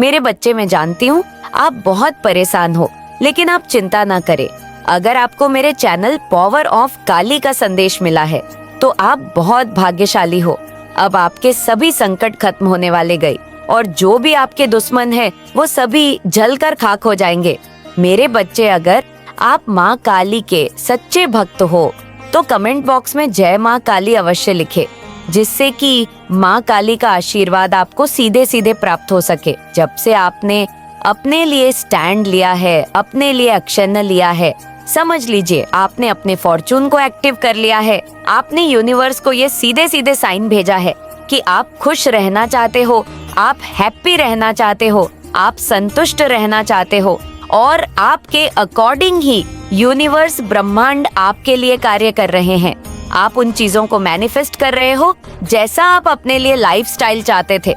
मेरे बच्चे, मैं जानती हूँ आप बहुत परेशान हो, लेकिन आप चिंता ना करें। अगर आपको मेरे चैनल पावर ऑफ काली का संदेश मिला है तो आप बहुत भाग्यशाली हो। अब आपके सभी संकट खत्म होने वाले गए और जो भी आपके दुश्मन है वो सभी जलकर खाक हो जाएंगे। मेरे बच्चे, अगर आप माँ काली के सच्चे भक्त हो तो कमेंट बॉक्स में जय माँ काली अवश्य लिखे, जिससे कि माँ काली का आशीर्वाद आपको सीधे सीधे प्राप्त हो सके। जब से आपने अपने लिए स्टैंड लिया है, अपने लिए एक्शन लिया है, समझ लीजिए आपने अपने फॉर्चून को एक्टिव कर लिया है। आपने यूनिवर्स को ये सीधे सीधे साइन भेजा है कि आप खुश रहना चाहते हो, आप हैप्पी रहना चाहते हो, आप संतुष्ट रहना चाहते हो और आपके अकॉर्डिंग ही यूनिवर्स, ब्रह्मांड आपके लिए कार्य कर रहे हैं। आप उन चीजों को मैनिफेस्ट कर रहे हो जैसा आप अपने लिए लाइफस्टाइल चाहते थे।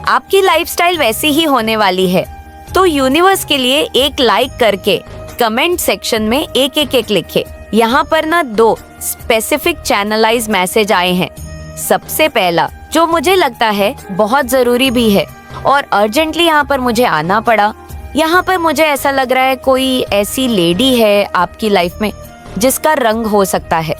आपकी लाइफस्टाइल वैसी ही होने वाली है। तो यूनिवर्स के लिए एक लाइक करके कमेंट सेक्शन में एक लिखे। यहाँ पर ना 2 स्पेसिफिक चैनलाइज मैसेज आए हैं। सबसे पहला, जो मुझे लगता है बहुत जरूरी भी है और अर्जेंटली यहाँ पर मुझे आना पड़ा। यहाँ पर मुझे ऐसा लग रहा है कोई ऐसी लेडी है आपकी लाइफ में जिसका रंग हो सकता है,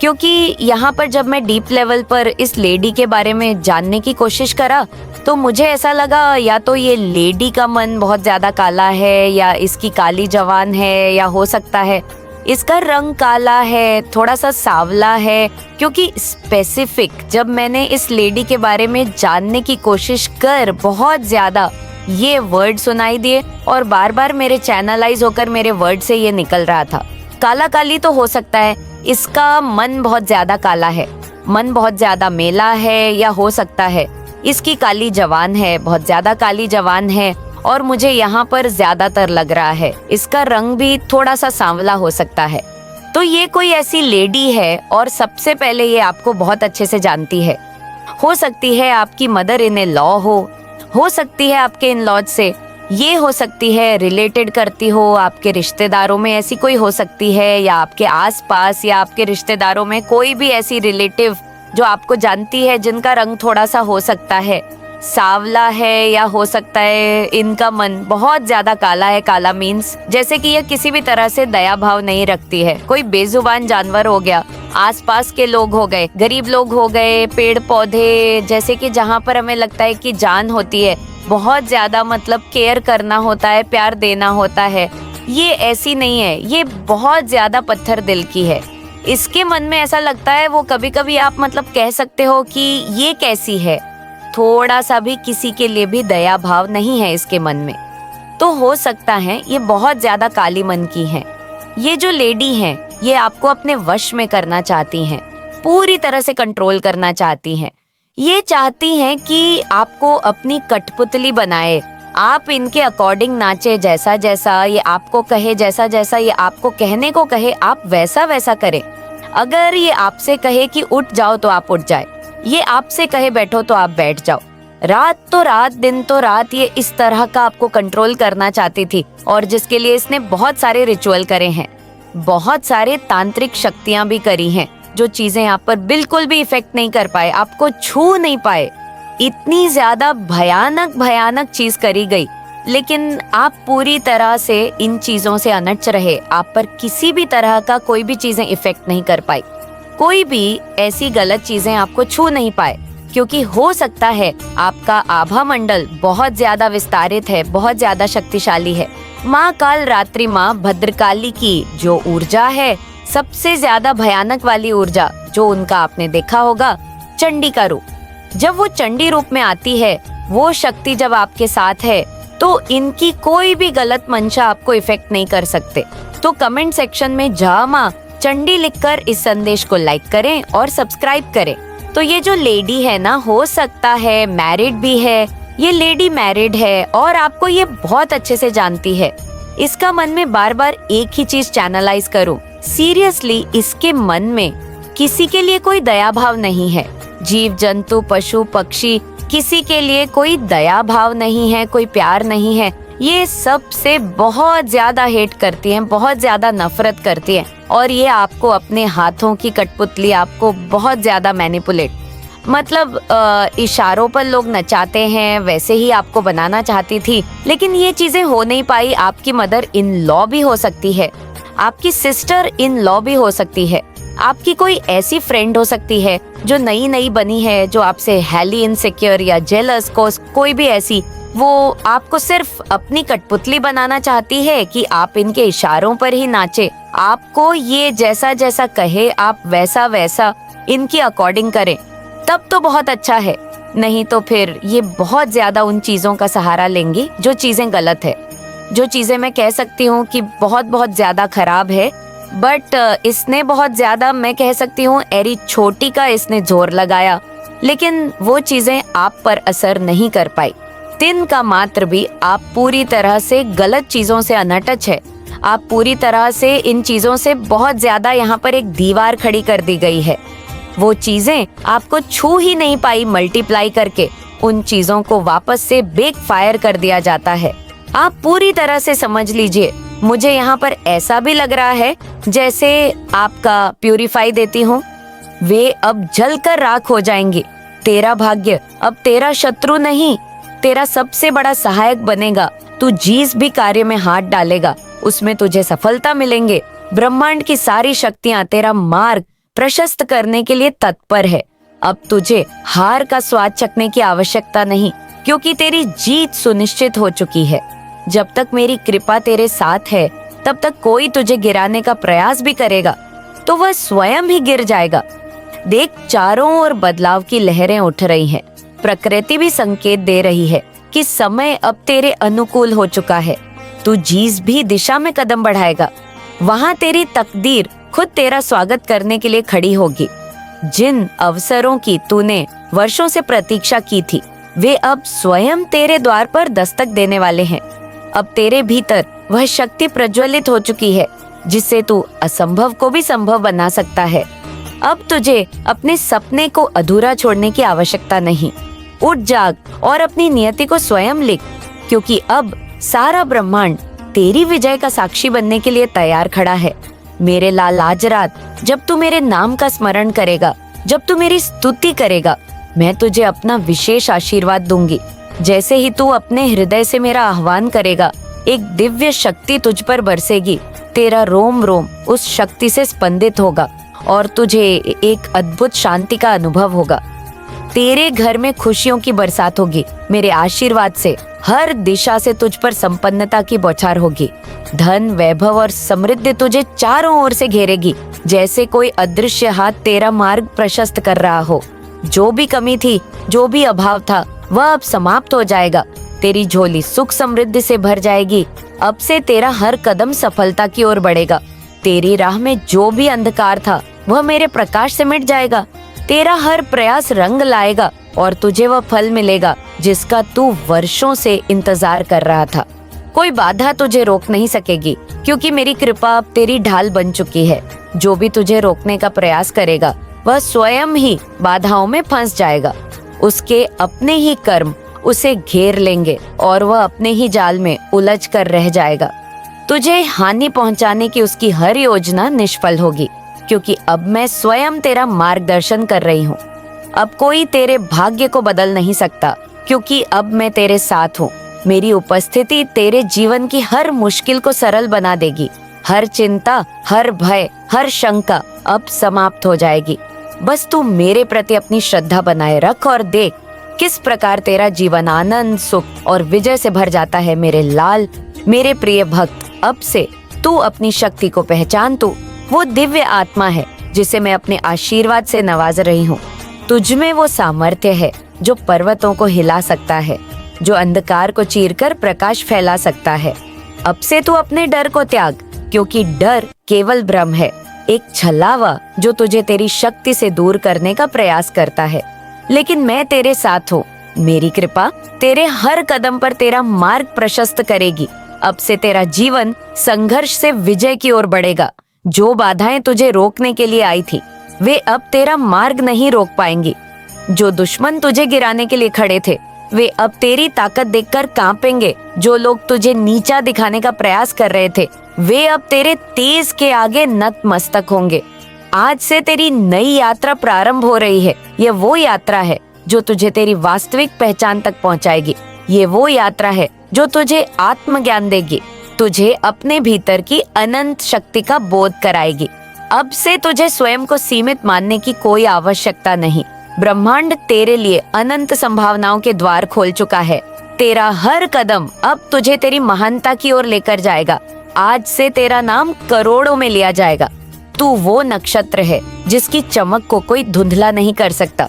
क्योंकि यहाँ पर जब मैं डीप लेवल पर इस लेडी के बारे में जानने की कोशिश करा तो मुझे ऐसा लगा या तो ये लेडी का मन बहुत ज्यादा काला है या इसकी काली जवान है, या हो सकता है इसका रंग काला है, थोड़ा सा सांवला है। क्योंकि स्पेसिफिक जब मैंने इस लेडी के बारे में जानने की कोशिश कर बहुत ज्यादा ये वर्ड सुनाई दिए और बार बार मेरे चैनलाइज होकर मेरे वर्ड से ये निकल रहा था। काला काली तो हो सकता है इसका मन बहुत ज्यादा काला है, मन बहुत ज्यादा मेला है, या हो सकता है इसकी काली जवान है, बहुत ज्यादा काली जवान है। और मुझे यहाँ पर ज्यादातर लग रहा है इसका रंग भी थोड़ा सा सांवला हो सकता है। तो ये कोई ऐसी लेडी है और सबसे पहले ये आपको बहुत अच्छे से जानती है। हो सकती है आपकी मदर इन लॉ हो सकती है आपके इन लॉज से, ये हो सकती है रिलेटेड करती हो, आपके रिश्तेदारों में ऐसी कोई हो सकती है, या आपके आसपास या आपके रिश्तेदारों में कोई भी ऐसी रिलेटिव जो आपको जानती है जिनका रंग थोड़ा सा हो सकता है सांवला है, या हो सकता है इनका मन बहुत ज्यादा काला है। काला मीन्स जैसे कि यह किसी भी तरह से दया भाव नहीं रखती है। कोई बेजुबान जानवर हो गया, आसपास के लोग हो गए, गरीब लोग हो गए, पेड़ पौधे, जैसे कि जहाँ पर हमें लगता है कि जान होती है, बहुत ज्यादा मतलब केयर करना होता है, प्यार देना होता है, ये ऐसी नहीं है। ये बहुत ज्यादा पत्थर दिल की है। इसके मन में ऐसा लगता है, वो कभी कभी आप मतलब कह सकते हो कि ये कैसी है, थोड़ा सा भी किसी के लिए भी दया भाव नहीं है इसके मन में। तो हो सकता है ये बहुत ज्यादा काली मन की है। ये जो लेडी है ये आपको अपने वश में करना चाहती हैं, पूरी तरह से कंट्रोल करना चाहती हैं। ये चाहती हैं कि आपको अपनी कठपुतली बनाए, आप इनके अकॉर्डिंग नाचे, जैसा जैसा ये आपको कहे, जैसा जैसा ये आपको कहने को कहे आप वैसा वैसा करें। अगर ये आपसे कहे कि उठ जाओ तो आप उठ जाए, ये आपसे कहे बैठो तो आप बैठ जाओ। रात तो रात, दिन तो रात, ये इस तरह का आपको कंट्रोल करना चाहती थी और जिसके लिए इसने बहुत सारे रिचुअल करे हैं, बहुत सारे तांत्रिक शक्तियां भी करी हैं, जो चीजें आप पर बिल्कुल भी इफेक्ट नहीं कर पाए, आपको छू नहीं पाए। इतनी ज्यादा भयानक भयानक चीज करी गई, लेकिन आप पूरी तरह से इन चीजों से अनच रहे। आप पर किसी भी तरह का कोई भी चीजें इफेक्ट नहीं कर पाई, कोई भी ऐसी गलत चीजें आपको छू नहीं पाए, क्योंकि हो सकता है आपका आभा मंडल बहुत ज्यादा विस्तारित है, बहुत ज्यादा शक्तिशाली है। माँ काल रात्रि माँ भद्रकाली की जो ऊर्जा है, सबसे ज्यादा भयानक वाली ऊर्जा जो उनका आपने देखा होगा, चंडी का रूप। जब वो चंडी रूप में आती है, वो शक्ति जब आपके साथ है, तो इनकी कोई भी गलत मंशा आपको इफेक्ट नहीं कर सकते। तो कमेंट सेक्शन में जय माँ चंडी लिखकर इस संदेश को लाइक करें और सब्सक्राइब करें। तो ये जो लेडी है ना, हो सकता है मैरिड भी है, ये लेडी मैरिड है और आपको ये बहुत अच्छे से जानती है। इसका मन में बार बार एक ही चीज चैनलाइज करूं, सीरियसली इसके मन में किसी के लिए कोई दया भाव नहीं है। जीव जंतु, पशु पक्षी, किसी के लिए कोई दया भाव नहीं है, कोई प्यार नहीं है। ये सब से बहुत ज्यादा हेट करती हैं, बहुत ज्यादा नफरत करती हैं और ये आपको अपने हाथों की कठपुतली, आपको बहुत ज्यादा मैनिपुलेट, मतलब इशारों पर लोग नचाते हैं, वैसे ही आपको बनाना चाहती थी, लेकिन ये चीजें हो नहीं पाई। आपकी मदर इन लॉ भी हो सकती है, आपकी सिस्टर इन लॉ भी हो सकती है, आपकी कोई ऐसी फ्रेंड हो सकती है जो नई नई बनी है, जो आपसे हैली इनसिक्योर या जेलस, कोई भी ऐसी, वो आपको सिर्फ अपनी कठपुतली बनाना चाहती है कि आप इनके इशारों पर ही नाचे। आपको ये जैसा जैसा कहे आप वैसा वैसा इनकी अकॉर्डिंग करें, तब तो बहुत अच्छा है। नहीं तो फिर ये बहुत ज्यादा उन चीजों का सहारा लेंगी जो चीजें गलत है, जो चीजें मैं कह सकती हूँ कि बहुत बहुत ज्यादा खराब है। बट इसने बहुत ज्यादा, मैं कह सकती हूँ एरी छोटी का इसने जोर लगाया, लेकिन वो चीजें आप पर असर नहीं कर पाई। दिन का मात्र भी आप पूरी तरह से गलत चीजों से अनटच है। आप पूरी तरह से इन चीजों से बहुत ज्यादा, यहाँ पर एक दीवार खड़ी कर दी गई है। वो चीजें आपको छू ही नहीं पाई, मल्टीप्लाई करके उन चीजों को वापस से बेक फायर कर दिया जाता है। आप पूरी तरह से समझ लीजिए, मुझे यहाँ पर ऐसा भी लग रहा है जैसे आपका प्यूरिफाई देती हूँ, वे अब जलकर राख हो जाएंगे। तेरा भाग्य अब तेरा शत्रु नहीं, तेरा सबसे बड़ा सहायक बनेगा। तू जिस भी कार्य में हाथ डालेगा उसमें तुझे सफलता मिलेंगे। ब्रह्मांड की सारी शक्तियां तेरा मार्ग प्रशस्त करने के लिए तत्पर है। अब तुझे हार का स्वाद चखने की आवश्यकता नहीं, क्योंकि तेरी जीत सुनिश्चित हो चुकी है। जब तक मेरी कृपा तेरे साथ है, तब तक कोई तुझे गिराने का प्रयास भी करेगा तो वह स्वयं ही गिर जाएगा। देख, चारों ओर बदलाव की लहरें उठ रही हैं। प्रकृति भी संकेत दे रही है कि समय अब तेरे अनुकूल हो चुका है। तू जिस भी दिशा में कदम बढ़ाएगा, वहाँ तेरी तकदीर खुद तेरा स्वागत करने के लिए खड़ी होगी। जिन अवसरों की तूने वर्षों से प्रतीक्षा की थी, वे अब स्वयं तेरे द्वार पर दस्तक देने वाले हैं। अब तेरे भीतर वह शक्ति प्रज्वलित हो चुकी है जिससे तू असंभव को भी संभव बना सकता है। अब तुझे अपने सपने को अधूरा छोड़ने की आवश्यकता नहीं। उठ जाग और अपनी नियति को स्वयं लिख, क्योंकि अब सारा ब्रह्मांड तेरी विजय का साक्षी बनने के लिए तैयार खड़ा है। मेरे लाल, आज रात जब तू मेरे नाम का स्मरण करेगा, जब तू मेरी स्तुति करेगा, मैं तुझे अपना विशेष आशीर्वाद दूंगी। जैसे ही तू अपने हृदय से मेरा आह्वान करेगा, एक दिव्य शक्ति तुझ पर बरसेगी। तेरा रोम रोम उस शक्ति से स्पंदित होगा और तुझे एक अद्भुत शांति का अनुभव होगा। तेरे घर में खुशियों की बरसात होगी। मेरे आशीर्वाद से हर दिशा से तुझ पर संपन्नता की बौछार होगी। धन, वैभव और समृद्धि तुझे चारों ओर से घेरेगी, जैसे कोई अदृश्य हाथ तेरा मार्ग प्रशस्त कर रहा हो। जो भी कमी थी, जो भी अभाव था, वह अब समाप्त हो जाएगा। तेरी झोली सुख समृद्धि से भर जाएगी। अब से तेरा हर कदम सफलता की ओर बढ़ेगा। तेरी राह में जो भी अंधकार था, वह मेरे प्रकाश से मिट जाएगा। तेरा हर प्रयास रंग लाएगा और तुझे वह फल मिलेगा जिसका तू वर्षों से इंतजार कर रहा था। कोई बाधा तुझे रोक नहीं सकेगी, क्योंकि मेरी कृपा अब तेरी ढाल बन चुकी है। जो भी तुझे रोकने का प्रयास करेगा, वह स्वयं ही बाधाओं में फंस जाएगा। उसके अपने ही कर्म उसे घेर लेंगे और वह अपने ही जाल में उलझ कर रह जाएगा। तुझे हानि पहुंचाने की उसकी हर योजना निष्फल होगी, क्योंकि अब मैं स्वयं तेरा मार्गदर्शन कर रही हूँ। अब कोई तेरे भाग्य को बदल नहीं सकता, क्योंकि अब मैं तेरे साथ हूँ। मेरी उपस्थिति तेरे जीवन की हर मुश्किल को सरल बना देगी। हर चिंता, हर भय, हर शंका अब समाप्त हो जाएगी। बस तू मेरे प्रति अपनी श्रद्धा बनाए रख और देख किस प्रकार तेरा जीवन आनंद, सुख और विजय से भर जाता है। मेरे लाल, मेरे प्रिय भक्त, अब से तू अपनी शक्ति को पहचान। तू वो दिव्य आत्मा है जिसे मैं अपने आशीर्वाद से नवाज रही हूँ। तुझ में वो सामर्थ्य है जो पर्वतों को हिला सकता है, जो अंधकार को चीरकर प्रकाश फैला सकता है। अब से तू अपने डर को त्याग, क्योंकि डर केवल भ्रम है, एक छलावा जो तुझे तेरी शक्ति से दूर करने का प्रयास करता है। लेकिन मैं तेरे साथ हूँ। मेरी कृपा तेरे हर कदम पर तेरा मार्ग प्रशस्त करेगी। अब से तेरा जीवन संघर्ष से विजय की ओर बढ़ेगा। जो बाधाएं तुझे रोकने के लिए आई थी, वे अब तेरा मार्ग नहीं रोक पाएंगी। जो दुश्मन तुझे गिराने के लिए खड़े थे, वे अब तेरी ताकत देखकर कांपेंगे। जो लोग तुझे नीचा दिखाने का प्रयास कर रहे थे, वे अब तेरे तेज के आगे नतमस्तक होंगे। आज से तेरी नई यात्रा प्रारंभ हो रही है। ये वो यात्रा है जो तुझे तेरी वास्तविक पहचान तक पहुंचाएगी। ये वो यात्रा है जो तुझे आत्मज्ञान देगी, तुझे अपने भीतर की अनंत शक्ति का बोध कराएगी। अब से तुझे स्वयं को सीमित मानने की कोई आवश्यकता नहीं। ब्रह्मांड तेरे लिए अनंत संभावनाओं के द्वार खोल चुका है। तेरा हर कदम अब तुझे तेरी महानता की ओर लेकर जाएगा। आज से तेरा नाम करोड़ों में लिया जाएगा। तू वो नक्षत्र है जिसकी चमक को कोई धुंधला नहीं कर सकता।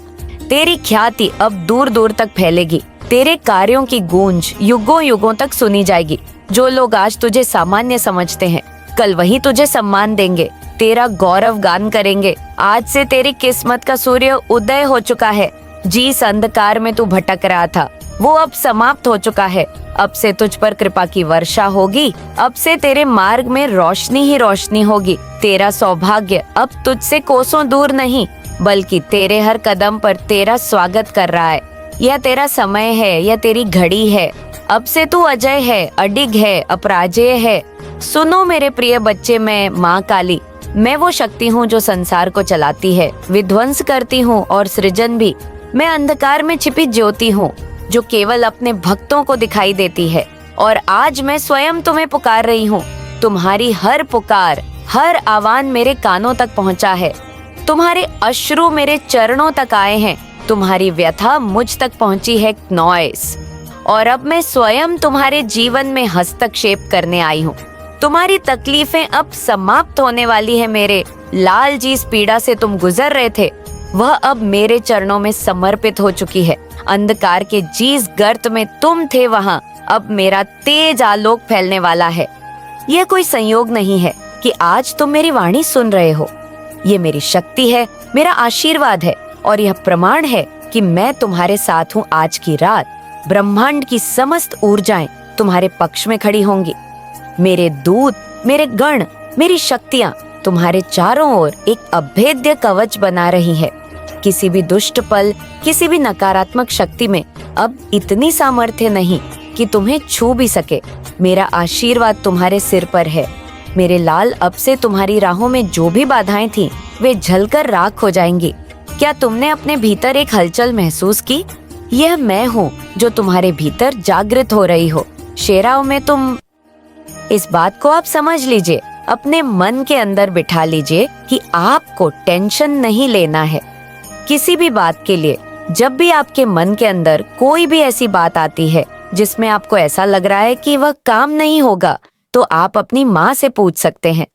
तेरी ख्याति अब दूर दूर तक फैलेगी। तेरे कार्यों की गूंज युगों युगों तक सुनी जाएगी। जो लोग आज तुझे सामान्य समझते हैं, कल वही तुझे सम्मान देंगे, तेरा गौरव गान करेंगे। आज से तेरी किस्मत का सूर्य उदय हो चुका है। जिस अंधकार में तू भटक रहा था, वो अब समाप्त हो चुका है। अब से तुझ पर कृपा की वर्षा होगी। अब से तेरे मार्ग में रोशनी ही रोशनी होगी। तेरा सौभाग्य अब तुझसे कोसों दूर नहीं, बल्कि तेरे हर कदम पर तेरा स्वागत कर रहा है। यह तेरा समय है, यह तेरी घड़ी है। अब से तू अजय है, अडिग है, अपराजेय है। सुनो मेरे प्रिय बच्चे, मैं माँ काली, मैं वो शक्ति हूँ जो संसार को चलाती है, विध्वंस करती हूँ और सृजन भी। मैं अंधकार में छिपी ज्योति हूँ जो केवल अपने भक्तों को दिखाई देती है। और आज मैं स्वयं तुम्हें पुकार रही हूँ। तुम्हारी हर पुकार, हर आह्वान मेरे कानों तक पहुँचा है। तुम्हारे अश्रु मेरे चरणों तक आए हैं। तुम्हारी व्यथा मुझ तक पहुँची है नॉइस। और अब मैं स्वयं तुम्हारे जीवन में हस्तक्षेप करने आई हूँ। तुम्हारी तकलीफें अब समाप्त होने वाली है। मेरे लाल, जिस पीड़ा से तुम गुजर रहे थे, वह अब मेरे चरणों में समर्पित हो चुकी है। अंधकार के जिस गर्त में तुम थे, वहाँ अब मेरा तेज आलोक फैलने वाला है। यह कोई संयोग नहीं है कि आज तुम मेरी वाणी सुन रहे हो। ये मेरी शक्ति है, मेरा आशीर्वाद है, और यह प्रमाण है कि मैं तुम्हारे साथ हूँ। आज की रात ब्रह्मांड की समस्त ऊर्जाएं तुम्हारे पक्ष में खड़ी होंगी। मेरे दूत, मेरे गण, मेरी शक्तियाँ तुम्हारे चारों ओर एक अभेद्य कवच बना रही है। किसी भी दुष्ट पल, किसी भी नकारात्मक शक्ति में अब इतनी सामर्थ्य नहीं कि तुम्हें छू भी सके। मेरा आशीर्वाद तुम्हारे सिर पर है। मेरे लाल, अब से तुम्हारी राहों में जो भी बाधाएं थीं, वे जलकर राख हो जाएंगी। क्या तुमने अपने भीतर एक हलचल महसूस की? यह मैं हूँ जो तुम्हारे भीतर जागृत हो रही हो। शेराओं में तुम, इस बात को आप समझ लीजिए, अपने मन के अंदर बिठा लीजिए कि आपको टेंशन नहीं लेना है किसी भी बात के लिए। जब भी आपके मन के अंदर कोई भी ऐसी बात आती है जिसमें आपको ऐसा लग रहा है कि वह काम नहीं होगा, तो आप अपनी माँ से पूछ सकते हैं।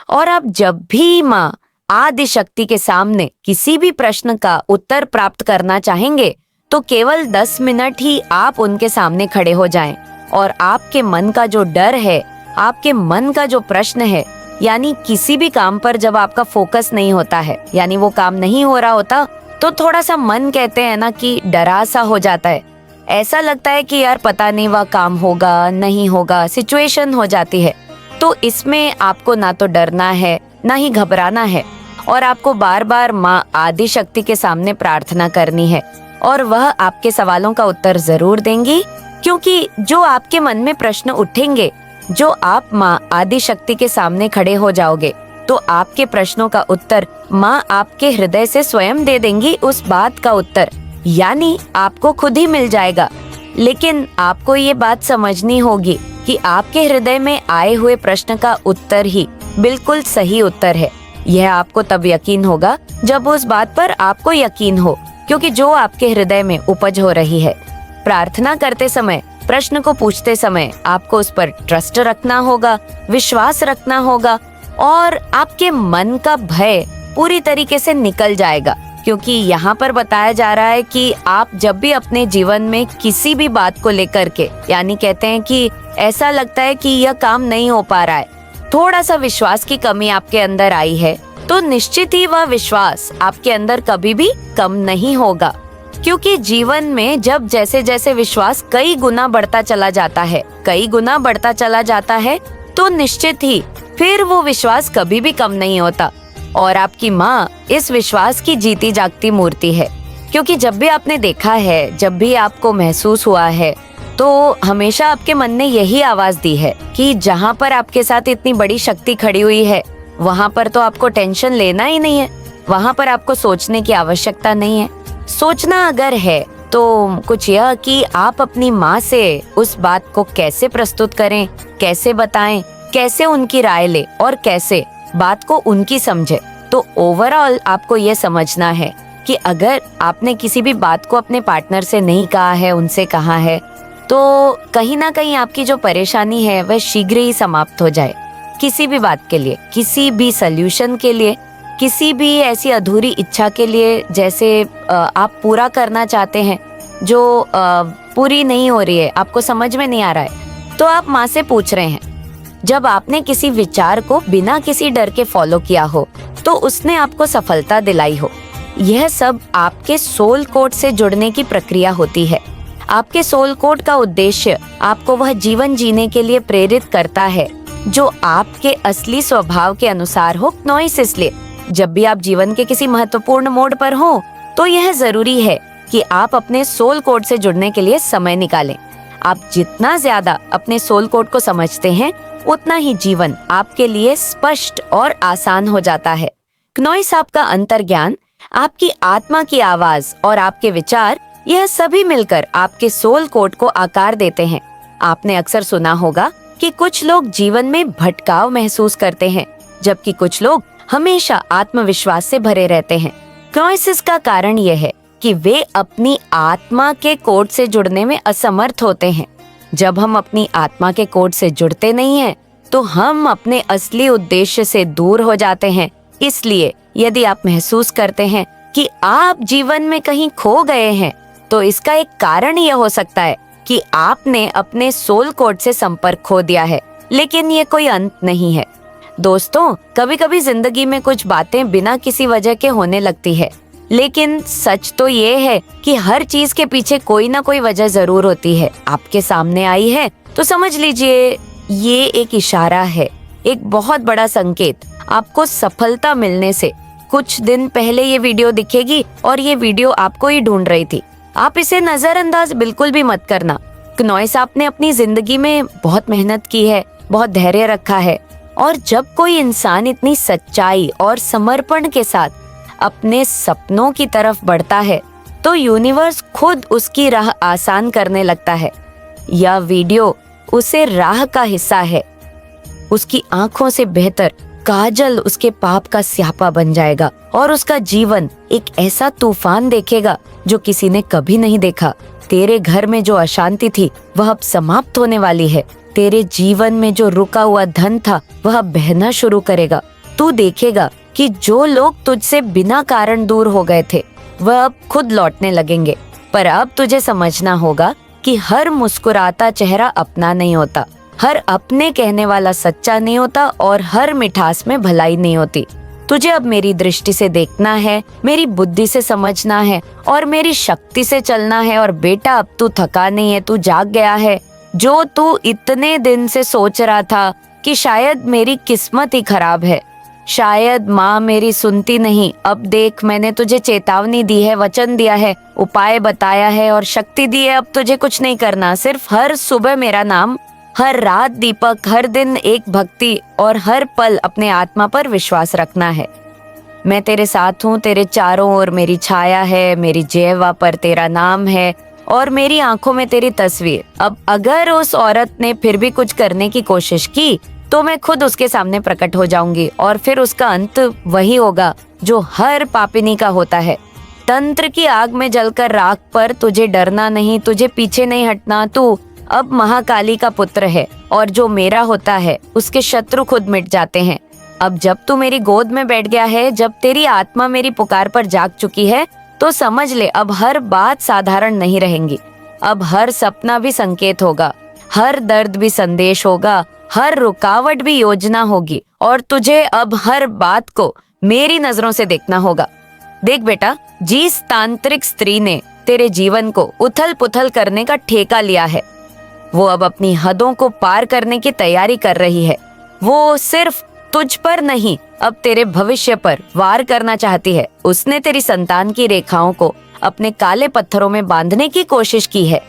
और आप जब भी माँ आदि शक्ति के सामने किसी भी प्रश्न का उत्तर प्राप्त करना चाहेंगे, तो केवल 10 मिनट ही आप उनके सामने खड़े हो जाएं और आपके मन का जो डर है, आपके मन का जो प्रश्न है, यानी किसी भी काम पर जब आपका फोकस नहीं होता है, यानी वो काम नहीं हो रहा होता, तो थोड़ा सा मन कहते हैं ना कि डरा सा हो जाता है। ऐसा लगता है कि यार पता नहीं वह काम होगा नहीं होगा, सिचुएशन हो जाती है। तो इसमें आपको ना तो डरना है ना ही घबराना है, और आपको बार बार माँ आदि शक्ति के सामने प्रार्थना करनी है, और वह आपके सवालों का उत्तर जरूर देंगी। क्योंकि जो आपके मन में प्रश्न उठेंगे, जो आप माँ आदि शक्ति के सामने खड़े हो जाओगे, तो आपके प्रश्नों का उत्तर माँ आपके हृदय से स्वयं दे देंगी। उस बात का उत्तर यानी आपको खुद ही मिल जाएगा। लेकिन आपको ये बात समझनी होगी कि आपके हृदय में आए हुए प्रश्न का उत्तर ही बिल्कुल सही उत्तर है। यह आपको तब यकीन होगा जब उस बात पर आपको यकीन हो, क्योंकि जो आपके हृदय में उपज हो रही है। प्रार्थना करते समय, प्रश्न को पूछते समय आपको उस पर ट्रस्ट रखना होगा, विश्वास रखना होगा, और आपके मन का भय पूरी तरीके से निकल जाएगा। क्योंकि यहाँ पर बताया जा रहा है कि आप जब भी अपने जीवन में किसी भी बात को लेकर के, यानी कहते हैं कि ऐसा लगता है कि यह काम नहीं हो पा रहा है, थोड़ा सा विश्वास की कमी आपके अंदर आई है, तो निश्चित ही वह विश्वास आपके अंदर कभी भी कम नहीं होगा। क्योंकि जीवन में जब जैसे जैसे विश्वास कई गुना बढ़ता चला जाता है, कई गुना बढ़ता चला जाता है, तो निश्चित ही फिर वो विश्वास कभी भी कम नहीं होता। और आपकी माँ इस विश्वास की जीती जागती मूर्ति है। क्योंकि जब भी आपने देखा है, जब भी आपको महसूस हुआ है, तो हमेशा आपके मन ने यही आवाज दी है कि जहाँ पर आपके साथ इतनी बड़ी शक्ति खड़ी हुई है, वहाँ पर तो आपको टेंशन लेना ही नहीं है, वहाँ पर आपको सोचने की आवश्यकता नहीं है। सोचना अगर है तो कुछ यह कि आप अपनी माँ से उस बात को कैसे प्रस्तुत करें, कैसे बताएं, कैसे उनकी राय ले और कैसे बात को उनकी समझे। तो ओवरऑल आपको ये समझना है कि अगर आपने किसी भी बात को अपने पार्टनर से नहीं कहा है, उनसे कहा है, तो कहीं ना कहीं आपकी जो परेशानी है वह शीघ्र ही समाप्त हो जाए। किसी भी बात के लिए, किसी भी सल्यूशन के लिए, किसी भी ऐसी अधूरी इच्छा के लिए जैसे आप पूरा करना चाहते हैं जो पूरी नहीं हो रही है, आपको समझ में नहीं आ रहा है, तो आप माँ से पूछ रहे हैं। जब आपने किसी विचार को बिना किसी डर के फॉलो किया हो तो उसने आपको सफलता दिलाई हो। यह सब आपके सोल कोड से जुड़ने की प्रक्रिया होती है। आपके सोल कोड का उद्देश्य आपको वह जीवन जीने के लिए प्रेरित करता है जो आपके असली स्वभाव के अनुसार हो। नॉइस इसलिए जब भी आप जीवन के किसी महत्वपूर्ण मोड़ पर हो तो यह जरूरी है कि आप अपने सोल कोड से जुड़ने के लिए समय निकालें। आप जितना ज्यादा अपने सोल कोड को समझते हैं उतना ही जीवन आपके लिए स्पष्ट और आसान हो जाता है। क्नोइस आपका अंतर्ज्ञान, आपकी आत्मा की आवाज और आपके विचार, यह सभी मिलकर आपके सोल कोड को आकार देते हैं। आपने अक्सर सुना होगा कि कुछ लोग जीवन में भटकाव महसूस करते हैं जबकि कुछ लोग हमेशा आत्मविश्वास से भरे रहते हैं। क्नोइसिस का कारण यह है कि वे अपनी आत्मा के कोड से जुड़ने में असमर्थ होते हैं। जब हम अपनी आत्मा के कोड से जुड़ते नहीं हैं, तो हम अपने असली उद्देश्य से दूर हो जाते हैं। इसलिए यदि आप महसूस करते हैं कि आप जीवन में कहीं खो गए हैं, तो इसका एक कारण यह हो सकता है कि आपने अपने सोल कोड से संपर्क खो दिया है। लेकिन ये कोई अंत नहीं है। दोस्तों, कभी कभी जिंदगी में कुछ बातें बिना किसी वजह के होने लगती है, लेकिन सच तो ये है कि हर चीज के पीछे कोई ना कोई वजह जरूर होती है। आपके सामने आई है तो समझ लीजिए ये एक इशारा है, एक बहुत बड़ा संकेत। आपको सफलता मिलने से कुछ दिन पहले ये वीडियो दिखेगी और ये वीडियो आपको ही ढूंढ रही थी। आप इसे नजरअंदाज बिल्कुल भी मत करना। क्नोइस आपने अपनी जिंदगी में बहुत मेहनत की है, बहुत धैर्य रखा है, और जब कोई इंसान इतनी सच्चाई और समर्पण के साथ अपने सपनों की तरफ बढ़ता है तो यूनिवर्स खुद उसकी राह आसान करने लगता है। यह वीडियो उसे राह का हिस्सा है। उसकी आंखों से बेहतर काजल उसके पाप का स्यापा बन जाएगा और उसका जीवन एक ऐसा तूफान देखेगा जो किसी ने कभी नहीं देखा। तेरे घर में जो अशांति थी वह अब समाप्त होने वाली है। तेरे जीवन में जो रुका हुआ धन था वह बहना शुरू करेगा। तू देखेगा कि जो लोग तुझसे बिना कारण दूर हो गए थे वह अब खुद लौटने लगेंगे। पर अब तुझे समझना होगा कि हर मुस्कुराता चेहरा अपना नहीं होता, हर अपने कहने वाला सच्चा नहीं होता और हर मिठास में भलाई नहीं होती। तुझे अब मेरी दृष्टि से देखना है, मेरी बुद्धि से समझना है और मेरी शक्ति से चलना है। और बेटा, अब तू थका नहीं है, तू जाग गया है। जो तू इतने दिन से सोच रहा था कि शायद मेरी किस्मत ही खराब है, शायद माँ मेरी सुनती नहीं, अब देख मैंने तुझे चेतावनी दी है, वचन दिया है, उपाय बताया है और शक्ति दी है। अब तुझे कुछ नहीं करना, सिर्फ हर सुबह मेरा नाम, हर रात दीपक, हर दिन एक भक्ति और हर पल अपने आत्मा पर विश्वास रखना है। मैं तेरे साथ हूँ, तेरे चारों ओर मेरी छाया है, मेरी जेवा पर तेरा नाम है और मेरी आंखों में तेरी तस्वीर। अब अगर उस औरत ने फिर भी कुछ करने की कोशिश की तो मैं खुद उसके सामने प्रकट हो जाऊंगी और फिर उसका अंत वही होगा जो हर पापिनी का होता है। तंत्र की आग में जलकर राख पर तुझे डरना नहीं, तुझे पीछे नहीं हटना। तू अब महाकाली का पुत्र है और जो मेरा होता है उसके शत्रु खुद मिट जाते हैं। अब जब तू मेरी गोद में बैठ गया है, जब तेरी आत्मा मेरी पुकार पर जाग चुकी है, तो समझ ले अब हर बात साधारण नहीं रहेंगी। अब हर सपना भी संकेत होगा, हर दर्द भी संदेश होगा, हर रुकावट भी योजना होगी और तुझे अब हर बात को मेरी नजरों से देखना होगा। देख बेटा, जिस तांत्रिक स्त्री ने तेरे जीवन को उथल पुथल करने का ठेका लिया है, वो अब अपनी हदों को पार करने की तैयारी कर रही है। वो सिर्फ तुझ पर नहीं, अब तेरे भविष्य पर वार करना चाहती है। उसने तेरी संतान की रेखाओं को अपने काले पत्थरों में बांधने की कोशिश की है।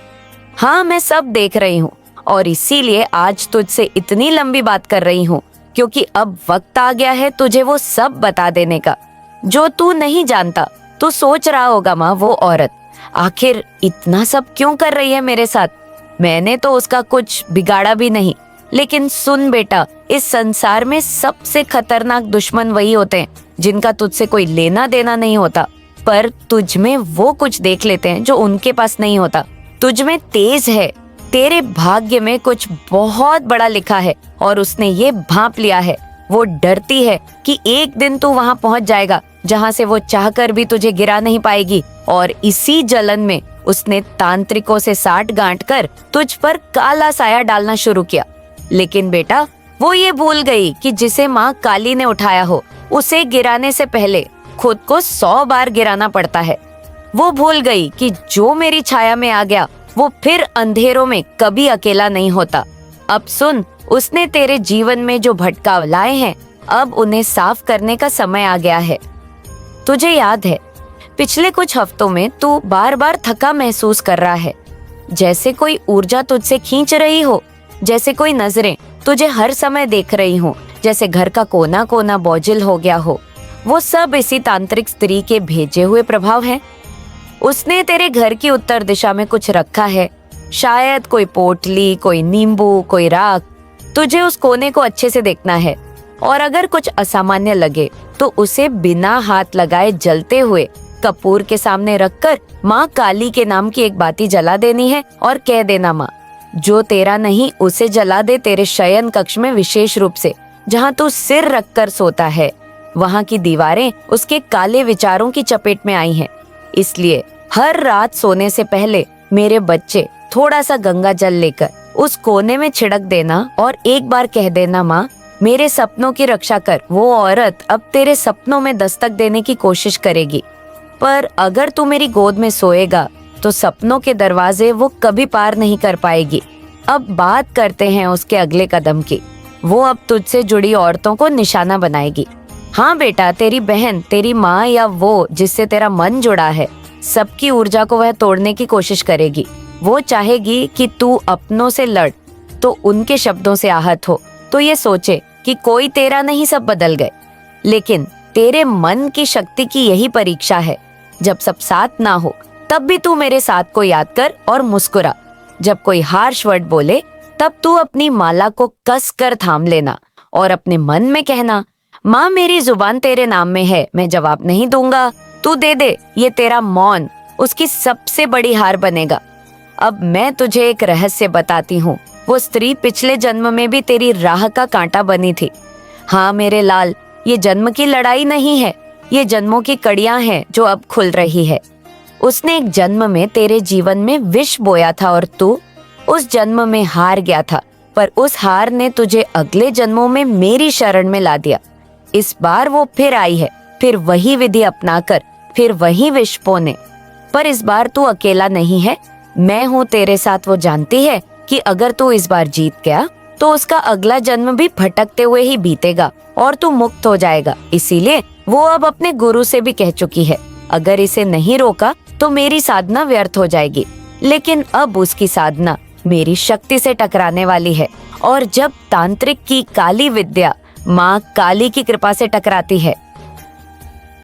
हाँ, मैं सब देख रही हूँ और इसीलिए आज तुझसे इतनी लंबी बात कर रही हूँ क्योंकि अब वक्त आ गया है तुझे वो सब बता देने का जो तू नहीं जानता। तू सोच रहा होगा माँ, वो औरत आखिर इतना सब क्यों कर रही है मेरे साथ? मैंने तो उसका कुछ बिगाड़ा भी नहीं। लेकिन सुन बेटा, इस संसार में सबसे खतरनाक दुश्मन वही होते हैं जिनका तुझसे कोई लेना देना नहीं होता, पर तुझ में वो कुछ देख लेते हैं जो उनके पास नहीं होता। तुझ में तेज है, तेरे भाग्य में कुछ बहुत बड़ा लिखा है और उसने ये भांप लिया है। वो डरती है कि एक दिन तू वहां पहुंच जाएगा जहां से वो चाहकर भी तुझे गिरा नहीं पाएगी, और इसी जलन में उसने तांत्रिकों से साठ गांठ कर तुझ पर काला साया डालना शुरू किया। लेकिन बेटा, वो ये भूल गई कि जिसे माँ काली ने उठाया हो उसे गिराने से पहले खुद को 100 बार गिराना पड़ता है। वो भूल गई कि जो मेरी छाया में आ गया वो फिर अंधेरों में कभी अकेला नहीं होता। अब सुन, उसने तेरे जीवन में जो भटकाव लाए हैं, अब उन्हें साफ करने का समय आ गया है। तुझे याद है, पिछले कुछ हफ्तों में तू बार बार थका महसूस कर रहा है, जैसे कोई ऊर्जा तुझसे खींच रही हो, जैसे कोई नजरें तुझे हर समय देख रही हो, जैसे घर का कोना कोना बोझिल हो गया हो। वो सब इसी तांत्रिक स्त्री के भेजे हुए प्रभाव हैं। उसने तेरे घर की उत्तर दिशा में कुछ रखा है, शायद कोई पोटली, कोई नींबू, कोई राख। तुझे उस कोने को अच्छे से देखना है, और अगर कुछ असामान्य लगे तो उसे बिना हाथ लगाए जलते हुए कपूर के सामने रखकर माँ काली के नाम की एक बाती जला देनी है और कह देना, माँ जो तेरा नहीं उसे जला दे तेरे शयन कक्ष में, विशेष रूप से जहाँ तू सिर रखकर सोता है। वहाँ की दीवारें उसके काले विचारों की चपेट में आई हैं। इसलिए हर रात सोने से पहले मेरे बच्चे थोड़ा सा गंगा जल लेकर उस कोने में छिड़क देना और एक बार कह देना, माँ मेरे सपनों की रक्षा कर। वो औरत अब तेरे सपनों में दस्तक देने की कोशिश करेगी, पर अगर तू मेरी गोद में सोएगा तो सपनों के दरवाजे वो कभी पार नहीं कर पाएगी। अब बात करते हैं उसके अगले कदम की। वो अब तुझसे जुड़ी औरतों को निशाना बनाएगी। हाँ बेटा, तेरी बहन, तेरी माँ या वो जिससे तेरा मन जुड़ा है, सबकी ऊर्जा को वह तोड़ने की कोशिश करेगी। वो चाहेगी कि तू अपनों से लड़ तो उनके शब्दों से आहत हो, तो ये सोचे कि कोई तेरा नहीं, सब बदल गए। लेकिन तेरे मन की शक्ति की यही परीक्षा है। जब सब साथ ना हो तब भी तू मेरे साथ को याद कर और मुस्कुरा। जब कोई हार्श वर्ड बोले तब तू अपनी माला को कस कर थाम लेना और अपने मन में कहना, माँ मेरी जुबान तेरे नाम में है, मैं जवाब नहीं दूंगा, तू दे दे। ये तेरा मौन उसकी सबसे बड़ी हार बनेगा। अब मैं तुझे एक रहस्य बताती हूँ। वो स्त्री पिछले जन्म में भी तेरी राह का कांटा बनी थी। हाँ मेरे लाल, ये जन्म की लड़ाई नहीं है, ये जन्मों की कड़ियां हैं जो अब खुल रही है। उसने एक जन्म में तेरे जीवन में विष बोया था और तू उस जन्म में हार गया था, पर उस हार ने तुझे अगले जन्मों में मेरी शरण में ला दिया। इस बार वो फिर आई है, फिर वही विधि अपनाकर, फिर वही विष बोने। पर इस बार तू अकेला नहीं है, मैं हूँ तेरे साथ। वो जानती है कि अगर तू इस बार जीत गया तो उसका अगला जन्म भी भटकते हुए ही बीतेगा और तू मुक्त हो जाएगा। इसीलिए वो अब अपने गुरु से भी कह चुकी है, अगर इसे नहीं रोका तो मेरी साधना व्यर्थ हो जाएगी। लेकिन अब उसकी साधना मेरी शक्ति से टकराने वाली है, और जब तांत्रिक की काली विद्या माँ काली की कृपा से टकराती है